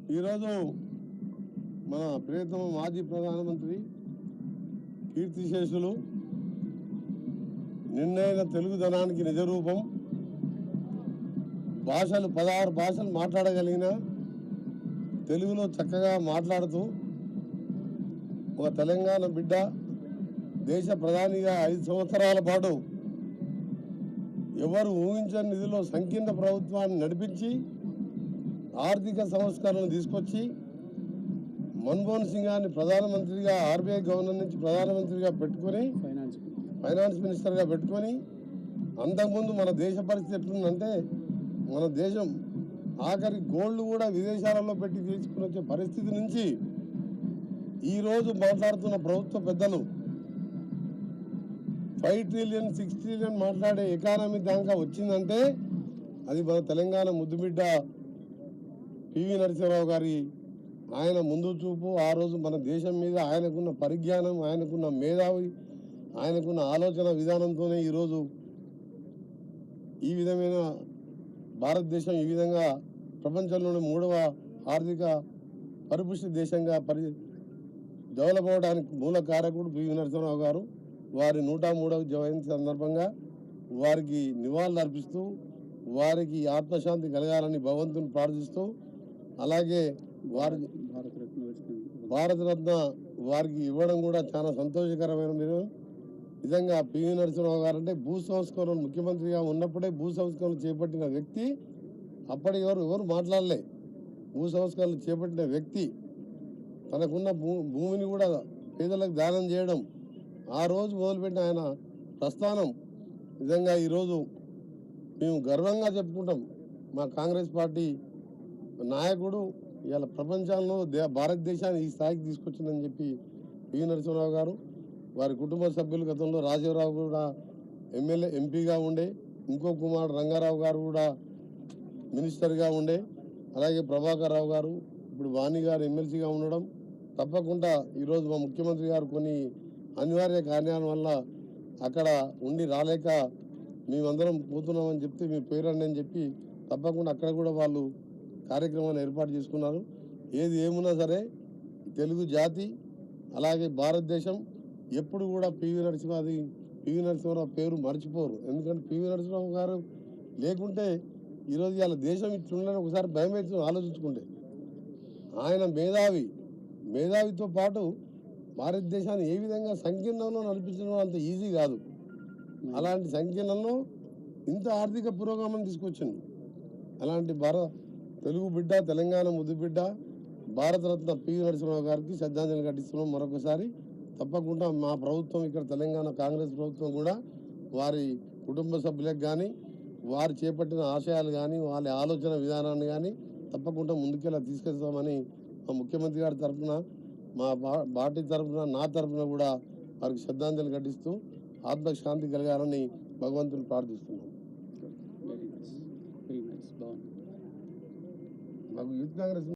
ఈరోజు మన ప్రియతమ మాజీ ప్రధానమంత్రి కీర్తిశేషులు నిన్నైన తెలుగుదనానికి నిజరూపం, భాషలు 16 భాషలు మాట్లాడగలిగిన తెలుగులో చక్కగా మాట్లాడుతూ ఒక తెలంగాణ బిడ్డ దేశ ప్రధానిగా 5 సంవత్సరాల పాటు ఎవరు ఊహించని నిధిలో సంకీర్ణ ప్రభుత్వాన్ని నడిపించి ఆర్థిక సంస్కరణలు తీసుకొచ్చి మన్మోహన్ సింగ్ గారిని ప్రధానమంత్రిగా ఆర్బీఐ గవర్నర్ నుంచి ప్రధానమంత్రిగా పెట్టుకొని ఫైనాన్స్ మినిస్టర్గా పెట్టుకొని అంతకుముందు మన దేశ పరిస్థితి ఎట్లుందంటే మన దేశం ఆఖరి గోల్డ్ కూడా విదేశాలలో పెట్టి తీసుకుని వచ్చే పరిస్థితి నుంచి ఈరోజు మాట్లాడుతున్న ప్రభుత్వ పెద్దలు 5 ట్రిలియన్ 6 ట్రిలియన్ మాట్లాడే ఎకానమీ దాకా వచ్చిందంటే అది మన తెలంగాణ ముద్దుబిడ్డ పివి నరసింహారావు గారి ఆయన ముందు చూపు. ఆ రోజు మన దేశం మీద ఆయనకున్న పరిజ్ఞానం, ఆయనకున్న మేధావి, ఆయనకున్న ఆలోచన విధానంతోనే ఈరోజు ఈ విధమైన భారతదేశం ఈ విధంగా ప్రపంచంలోని 3వ ఆర్థిక పరిపుష్టి దేశంగా డెవలప్ అవడానికి మూల కారకుడు పివి నరసింహారావు గారు. వారి 103వ జయంతి సందర్భంగా వారికి నివాళులు అర్పిస్తూ వారికి ఆత్మశాంతి కలగాలని భగవంతుని ప్రార్థిస్తూ, అలాగే వారికి భారతరత్న వారికి ఇవ్వడం కూడా చాలా సంతోషకరమైన నిజంగా పివి నరసింహారావు గారు అంటే భూ సంస్కరణలు ముఖ్యమంత్రిగా ఉన్నప్పుడే భూ సంస్కరణలు చేపట్టిన వ్యక్తి. అప్పటి ఎవరు మాట్లాడలే. భూ సంస్కరణలు చేపట్టిన వ్యక్తి తనకున్న భూమిని కూడా పేదలకు దానం చేయడం, ఆ రోజు మొదలుపెట్టిన ఆయన ప్రస్థానం నిజంగా ఈరోజు మేము గర్వంగా చెప్పుకుంటాం. మా కాంగ్రెస్ పార్టీ నాయకుడు ఇవాళ ప్రపంచంలో భారతదేశాన్ని ఈ స్థాయికి తీసుకొచ్చిందని చెప్పి పివి నరసింహారావు గారు, వారి కుటుంబ సభ్యులు గతంలో రాజీవరావు కూడా ఎమ్మెల్యే ఎంపీగా ఉండే, ఇంకో కుమారుడు రంగారావు గారు కూడా మినిస్టర్గా ఉండే, అలాగే ప్రభాకర్ రావు గారు ఇప్పుడు వాణి గారు ఎమ్మెల్సీగా ఉండడం, తప్పకుండా ఈరోజు మా ముఖ్యమంత్రి గారు కొన్ని అనివార్య కారణాల వల్ల అక్కడ ఉండి రాలేక మేమందరం పోతున్నామని చెప్తే మీ పేరండి అని చెప్పి తప్పకుండా అక్కడ కూడా వాళ్ళు కార్యక్రమాన్ని ఏర్పాటు చేసుకున్నారు. ఏది ఏమున్నా సరే తెలుగు జాతి అలాగే భారతదేశం ఎప్పుడు కూడా పివి నరసింహారావు పేరు మర్చిపోరు. ఎందుకంటే పివి నరసింహారావు గారు లేకుంటే ఈరోజు ఇలా దేశం ఇట్లుండని ఒకసారి భయం వేసి ఆలోచించుకుంటే, ఆయన మేధావితో పాటు భారతదేశాన్ని ఏ విధంగా సంకీర్ణంలో నడిపించడం అంత ఈజీ కాదు. అలాంటి సంకీర్ణంలో ఇంత ఆర్థిక పురోగమనం తీసుకొచ్చింది. అలాంటి తెలుగు బిడ్డ, తెలంగాణ ముద్దు బిడ్డ భారతరత్న పివి నరసింహారావు గారికి శ్రద్ధాంజలి ఘటిస్తున్నాం. మరొకసారి తప్పకుండా మా ప్రభుత్వం ఇక్కడ తెలంగాణ కాంగ్రెస్ ప్రభుత్వం కూడా వారి కుటుంబ సభ్యులకు కానీ వారు చేపట్టిన ఆశయాలు కానీ వాళ్ళ ఆలోచన విధానాన్ని కానీ తప్పకుండా ముందుకెళ్ళి తీసుకెళ్తామని మా ముఖ్యమంత్రి గారి తరఫున, మా పార్టీ తరఫున, నా తరఫున కూడా వారికి శ్రద్ధాంజలి ఘటిస్తూ ఆత్మశాంతి కలగాలని భగవంతుని ప్రార్థిస్తున్నాం. మాకు యూత్ కాంగ్రెస్